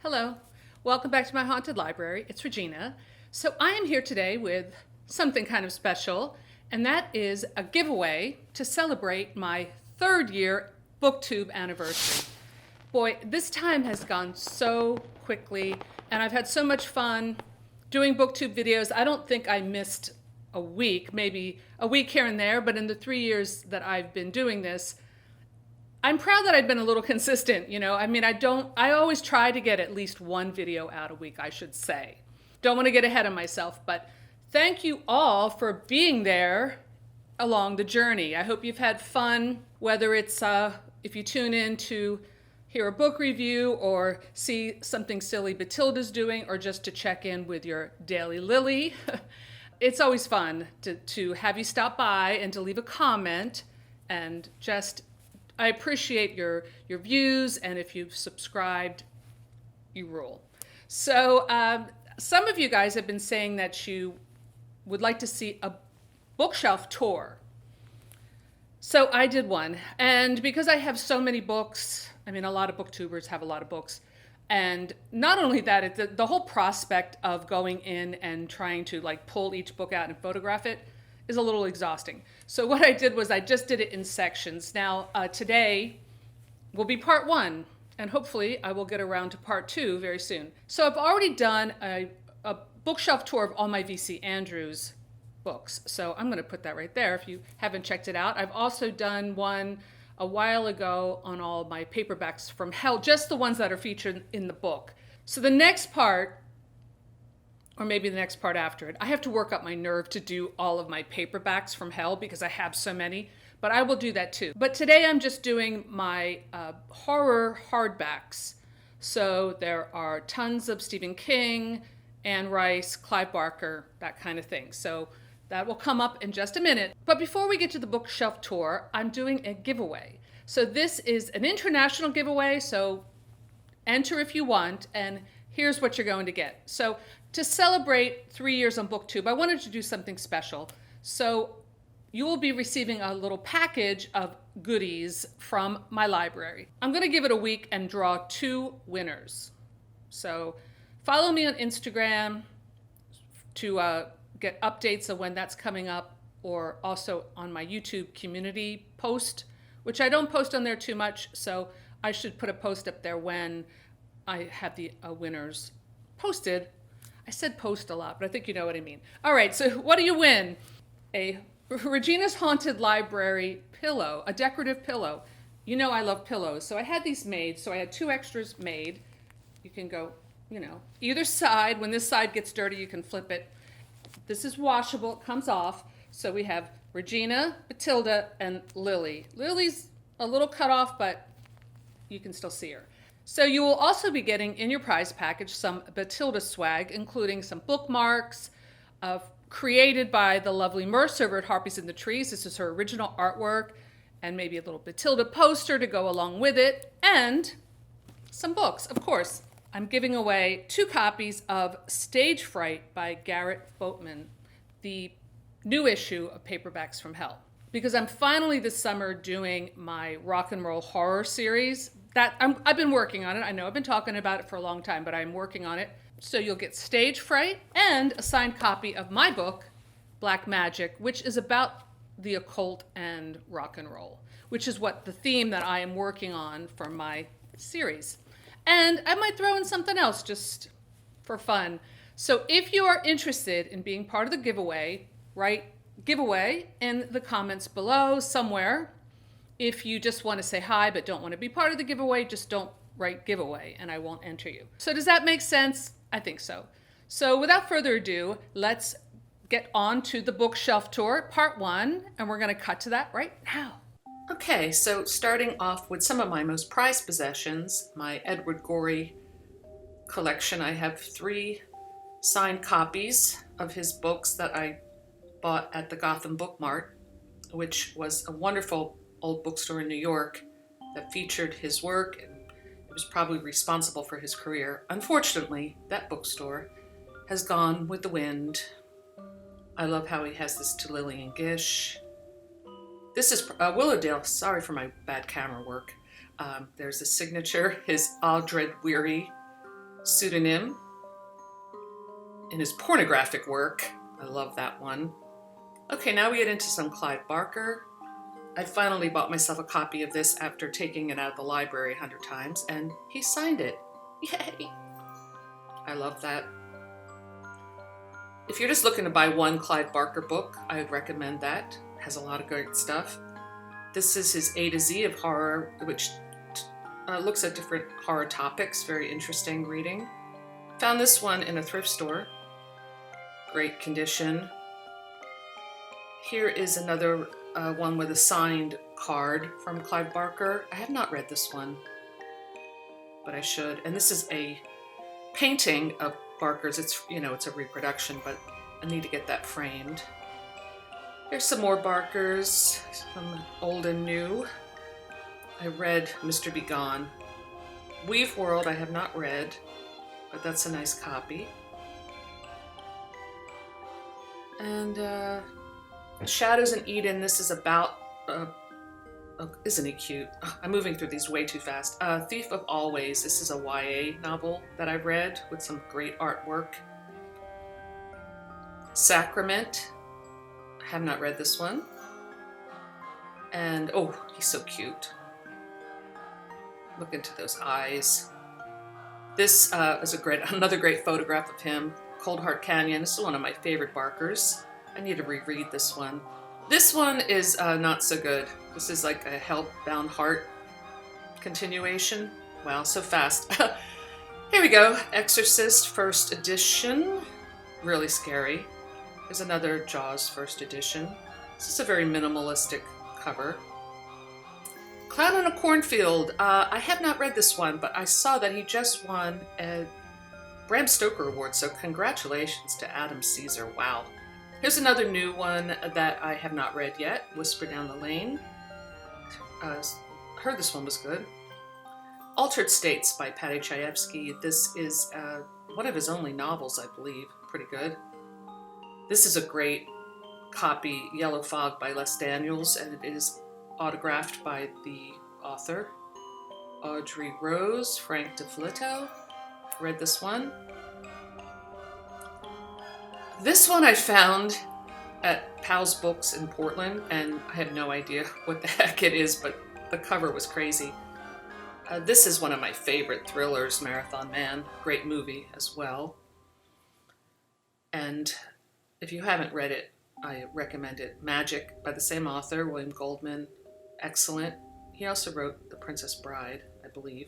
Hello, welcome back to my haunted library. It's Regina. So I am here today with something kind of special, and that is a giveaway to celebrate my 3rd year BookTube anniversary. Boy, this time has gone so quickly, and I've had so much fun doing BookTube videos. I don't think I missed a week, maybe a week here and there, but in the 3 years that I've been doing this, I'm proud that I've been a little consistent, I always try to get at least one video out a week, I should say. Don't want to get ahead of myself, but thank you all for being there along the journey. I hope you've had fun, whether it's if you tune in to hear a book review or see something silly Batilda's doing, or just to check in with your daily Lily. It's always fun to have you stop by and to leave a comment, and I appreciate your views, and if you've subscribed, you rule. So some of you guys have been saying that you would like to see a bookshelf tour. So I did one, and because I have so many books, a lot of booktubers have a lot of books, and not only that, the whole prospect of going in and trying to pull each book out and photograph it is a little exhausting. So what I did was I just did it in sections. Now today will be part 1, and hopefully I will get around to part 2 very soon. So I've already done a bookshelf tour of all my V.C. Andrews books. So I'm going to put that right there if you haven't checked it out. I've also done one a while ago on all of my paperbacks from hell, just the ones that are featured in the book. So the next part, or maybe the next part after it, I have to work up my nerve to do all of my paperbacks from hell because I have so many, but I will do that too. But today I'm just doing my horror hardbacks. So there are tons of Stephen King, Anne Rice, Clive Barker, that kind of thing. So that will come up in just a minute. But before we get to the bookshelf tour, I'm doing a giveaway. So this is an international giveaway, so enter if you want, and here's what you're going to get. So to celebrate 3 years on BookTube, I wanted to do something special. So you will be receiving a little package of goodies from my library. I'm going to give it a week and draw 2 winners. So follow me on Instagram to get updates of when that's coming up, or also on my YouTube community post, which I don't post on there too much, so I should put a post up there when I have the winners posted. I said post a lot, but I think you know what I mean. All right, so what do you win? A Regina's Haunted Library pillow, a decorative pillow. You know I love pillows, so I had these made. So I had 2 extras made. You can go, either side. When this side gets dirty, you can flip it. This is washable, it comes off. So we have Regina, Batilda, and Lily. Lily's a little cut off, but you can still see her. So you will also be getting in your prize package some Batilda swag, including some bookmarks created by the lovely Mercer over at Harpies in the Trees. This is her original artwork, and maybe a little Batilda poster to go along with it, and some books, of course. I'm giving away 2 copies of Stage Fright by Garrett Boatman, the new issue of Paperbacks from Hell, because I'm finally this summer doing my rock and roll horror series. I've been working on it. I know I've been talking about it for a long time, but I'm working on it. So you'll get Stage Fright and a signed copy of my book, Black Magic, which is about the occult and rock and roll, which is the theme that I am working on for my series. And I might throw in something else just for fun. So if you are interested in being part of the giveaway, write giveaway in the comments below somewhere. If you just want to say hi but don't want to be part of the giveaway, just don't write giveaway and I won't enter you. So does that make sense? I think so. So without further ado, let's get on to the bookshelf tour, part 1, and we're going to cut to that right now. Okay, so starting off with some of my most prized possessions, my Edward Gorey collection. I have 3 signed copies of his books that I bought at the Gotham Book Mart, which was a wonderful old bookstore in New York that featured his work, and it was probably responsible for his career. Unfortunately, that bookstore has gone with the wind. I love how he has this To Lillian Gish. This is Willowdale. Sorry for my bad camera work. There's a signature, his Aldred Weary pseudonym in his pornographic work. I love that one. Okay, now we get into some Clive Barker. I finally bought myself a copy of this after taking it out of the library 100 times, and he signed it. Yay! I love that. If you're just looking to buy one Clive Barker book, I would recommend that. It has a lot of great stuff. This is his A to Z of horror, which looks at different horror topics. Very interesting reading. Found this one in a thrift store. Great condition. Here is another one with a signed card from Clive Barker. I have not read this one, but I should. And this is a painting of Barker's. It's, you know, it's a reproduction, but I need to get that framed. Here's some more Barkers, some old and new. I read Mr. Be Gone. Weave World I have not read, but that's a nice copy. And Shadows in Eden, this is about, isn't he cute? I'm moving through these way too fast. Thief of Always, this is a YA novel that I read with some great artwork. Sacrament, I have not read this one. And, oh, he's so cute. Look into those eyes. This is another great photograph of him. Cold Heart Canyon, this is one of my favorite Barkers. I need to reread this one. This one is not so good. This is like a Hellbound Heart continuation. Wow, so fast. Here we go. Exorcist first edition. Really scary. Here's another Jaws first edition. This is a very minimalistic cover. Clown in a Cornfield. I have not read this one, but I saw that he just won a Bram Stoker Award, so congratulations to Adam Caesar. Wow. Here's another new one that I have not read yet, Whisper Down the Lane. Heard this one was good. Altered States by Paddy Chayefsky. This is one of his only novels, I believe. Pretty good. This is a great copy, Yellow Fog by Les Daniels, and it is autographed by the author. Audrey Rose, Frank DeFlito. Read this one. This one I found at Powell's Books in Portland, and I have no idea what the heck it is, but the cover was crazy. This is one of my favorite thrillers, Marathon Man. Great movie as well. And if you haven't read it, I recommend it. Magic by the same author, William Goldman. Excellent. He also wrote The Princess Bride, I believe.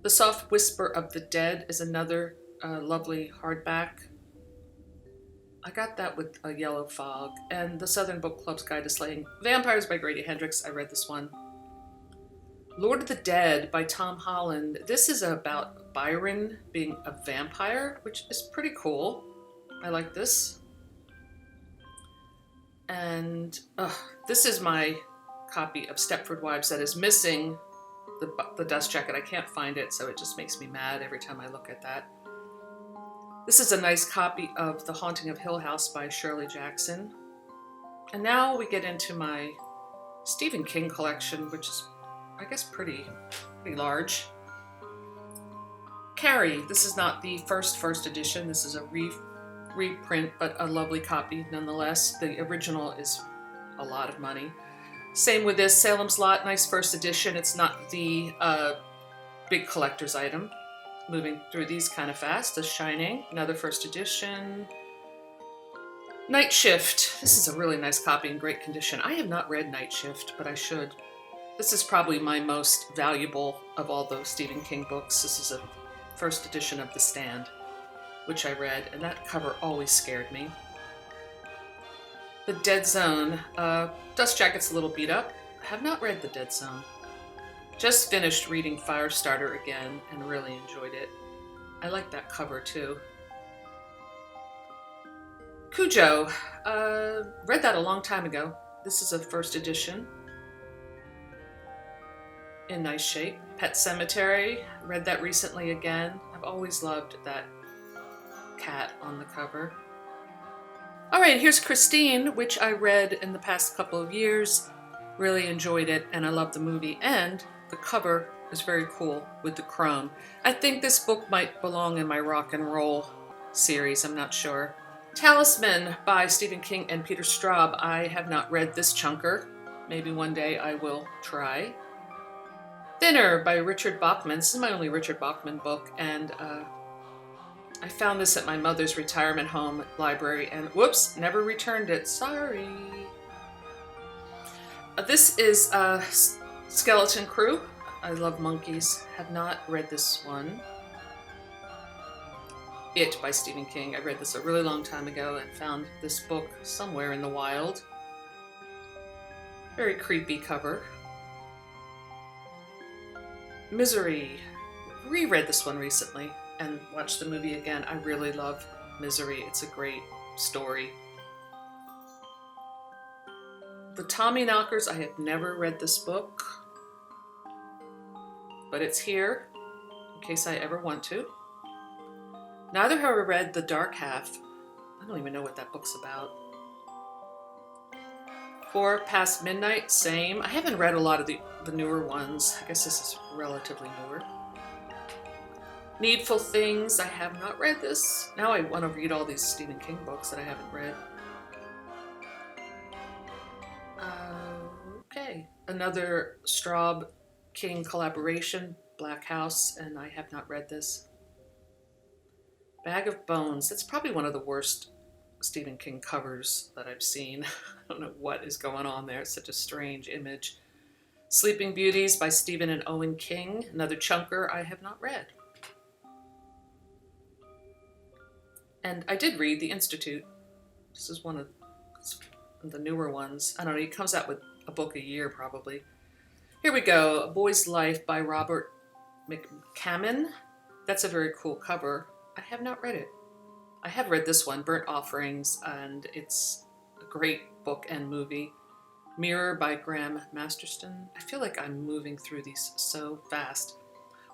The Soft Whisper of the Dead is another lovely hardback. I got that with a Yellow Fog. And The Southern Book Club's Guide to Slaying Vampires by Grady Hendrix. I read this one. Lord of the Dead by Tom Holland. This is about Byron being a vampire, which is pretty cool. I like this. And this is my copy of Stepford Wives that is missing the dust jacket. I can't find it, so it just makes me mad every time I look at that. This is a nice copy of The Haunting of Hill House by Shirley Jackson. And now we get into my Stephen King collection, which is, I guess, pretty large. Carrie, this is not the first edition. This is a reprint, but a lovely copy nonetheless. The original is a lot of money. Same with this, Salem's Lot, nice first edition. It's not the big collector's item. Moving through these kind of fast. The Shining, another first edition. Night Shift, this is a really nice copy in great condition. I have not read Night Shift, but I should. This is probably my most valuable of all those Stephen King books. This is a first edition of The Stand, which I read, and that cover always scared me. The Dead Zone. Dust Jacket's a little beat up. I have not read The Dead Zone. Just finished reading Firestarter again and really enjoyed it. I like that cover too. Cujo. Read that a long time ago. This is a first edition. In nice shape. Pet Cemetery. Read that recently again. I've always loved that cat on the cover. Alright, here's Christine, which I read in the past couple of years. Really enjoyed it, and I love the movie, and the cover It's very cool with the chrome. I think this book might belong in my rock and roll series, I'm not sure. Talisman by Stephen King and Peter Straub. I have not read this chunker. Maybe one day I will try. Thinner by Richard Bachman. This is my only Richard Bachman book, and I found this at my mother's retirement home library, and whoops, never returned it. Sorry. This is Skeleton Crew. I love monkeys. Have not read this one. It by Stephen King. I read this a really long time ago and found this book somewhere in the wild. Very creepy cover. Misery. Reread this one recently and watched the movie again. I really love Misery. It's a great story. The Tommyknockers. I have never read this book, but it's here in case I ever want to. Neither have I read The Dark Half. I don't even know what that book's about. 4 Past Midnight, same. I haven't read a lot of the newer ones. I guess this is relatively newer. Needful Things, I have not read this. Now I want to read all these Stephen King books that I haven't read. Okay, another Straub King collaboration, Black House, and I have not read this. Bag of Bones. That's probably one of the worst Stephen King covers that I've seen. I don't know what is going on there. It's such a strange image. Sleeping Beauties by Stephen and Owen King. Another chunker I have not read. And I did read The Institute. This is one of the newer ones. I don't know, he comes out with a book a year probably. Here we go. A Boy's Life by Robert McCammon. That's a very cool cover. I have not read it. I have read this one, Burnt Offerings, and it's a great book and movie. Mirror by Graham Masterson. I feel like I'm moving through these so fast.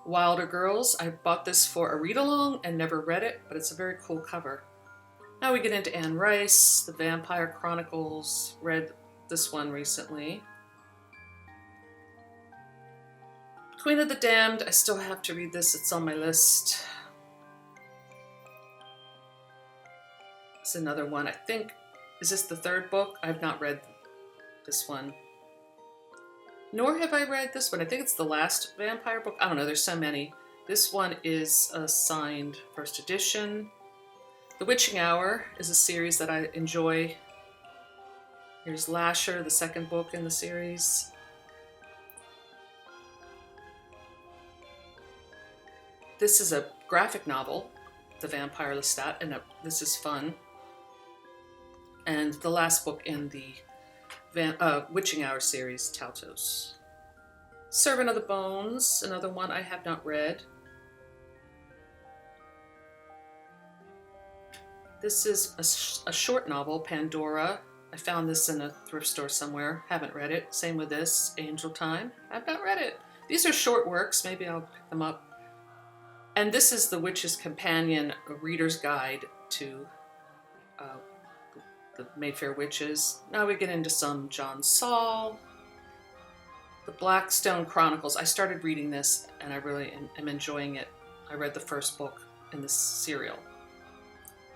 Wilder Girls. I bought this for a read-along and never read it, but it's a very cool cover. Now we get into Anne Rice, The Vampire Chronicles. Read this one recently. Queen of the Damned. I still have to read this. It's on my list. It's another one. I think, is this the third book? I've not read this one. Nor have I read this one. I think it's the last vampire book. I don't know, there's so many. This one is a signed first edition. The Witching Hour is a series that I enjoy. Here's Lasher, the second book in the series. This is a graphic novel, The Vampire Lestat, and this is fun. And the last book in the Witching Hour series, Taltos. Servant of the Bones, another one I have not read. This is a short novel, Pandora. I found this in a thrift store somewhere. Haven't read it. Same with this, Angel Time. I've not read it. These are short works. Maybe I'll pick them up. And this is The Witch's Companion, a reader's guide to the Mayfair Witches. Now we get into some John Saul. The Blackstone Chronicles. I started reading this and I really am enjoying it. I read the first book in this serial.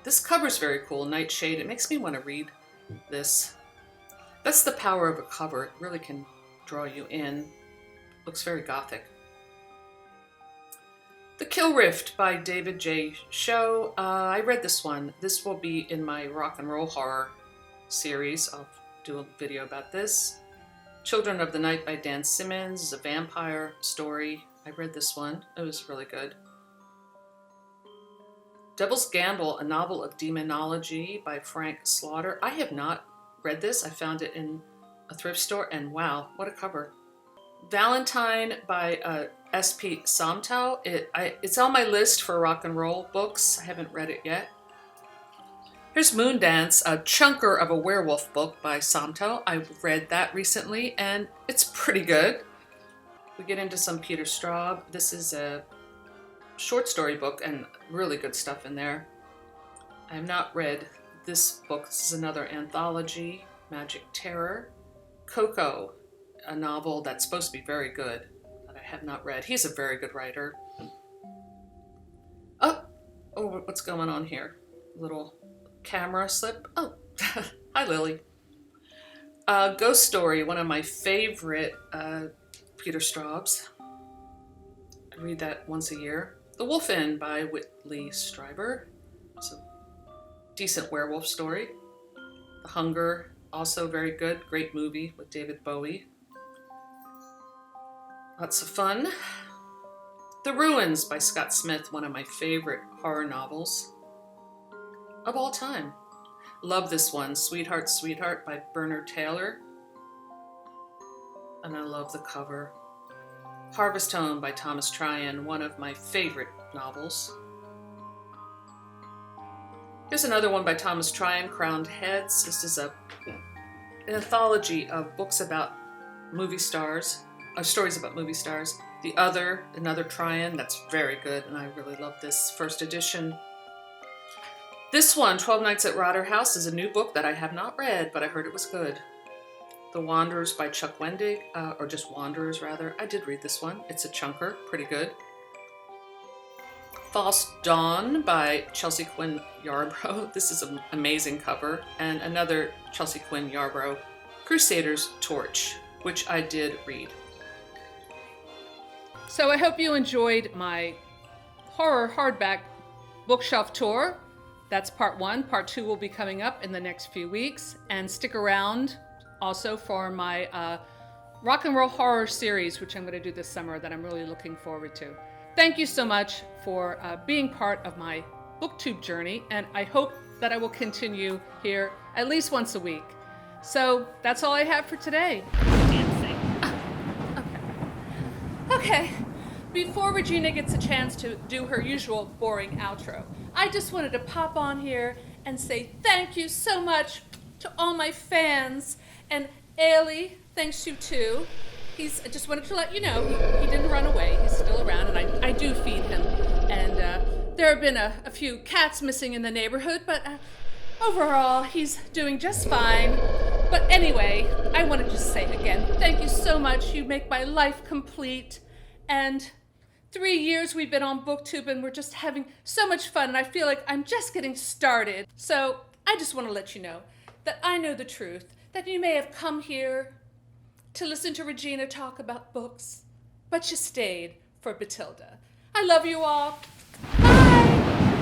This cover's very cool, Nightshade. It makes me want to read this. That's the power of a cover. It really can draw you in. Looks very gothic. The Kill Rift by David J. Show. I read this one. This will be in my rock and roll horror series. I'll do a video about this. Children of the Night by Dan Simmons is a vampire story. I read this one. It was really good. Devil's Gamble, a novel of demonology by Frank Slaughter. I have not read this. I found it in a thrift store, and wow, what a cover. Valentine by S.P. Somtow. It's on my list for rock and roll books. I haven't read it yet. Here's Moondance, a chunker of a werewolf book by Somtow. I read that recently, and it's pretty good. We get into some Peter Straub. This is a short story book and really good stuff in there. I have not read this book. This is another anthology, Magic Terror. Coco, a novel that's supposed to be very good that I have not read. He's a very good writer. Oh, what's going on here? Little camera slip. Oh, hi, Lily. Ghost Story, one of my favorite Peter Straub's. I read that once a year. The Wolf Inn by Whitley Strieber. It's a decent werewolf story. The Hunger, also very good. Great movie with David Bowie. Lots of fun. The Ruins by Scott Smith, one of my favorite horror novels of all time. Love this one, Sweetheart, Sweetheart by Bernard Taylor. And I love the cover. Harvest Home by Thomas Tryon, one of my favorite novels. Here's another one by Thomas Tryon, Crowned Heads. This is an anthology of books about movie stars, stories about movie stars. The Other, another Tryon, that's very good, and I really love this first edition. This one, 12 Nights at Rotter House, is a new book that I have not read, but I heard it was good. The Wanderers by Chuck Wendig, or just Wanderers rather. I did read this one. It's a chunker, pretty good. False Dawn by Chelsea Quinn Yarbrough. This is an amazing cover. And another Chelsea Quinn Yarbrough, Crusader's Torch, which I did read. So I hope you enjoyed my horror hardback bookshelf tour. That's part 1. Part 2 will be coming up in the next few weeks. And stick around also for my rock and roll horror series, which I'm going to do this summer, that I'm really looking forward to. Thank you so much for being part of my BookTube journey, and I hope that I will continue here at least once a week. So that's all I have for today. Okay. Before Regina gets a chance to do her usual boring outro, I just wanted to pop on here and say thank you so much to all my fans. And Ailey, thanks you too. I just wanted to let you know, he didn't run away. He's still around, and I do feed him. And there have been a few cats missing in the neighborhood, but overall, he's doing just fine. But anyway, I want to just say again, thank you so much. You make my life complete. And 3 years we've been on BookTube, and we're just having so much fun, and I feel like I'm just getting started. So I just want to let you know that I know the truth, that you may have come here to listen to Regina talk about books, but you stayed for Batilda. I love you all. Bye!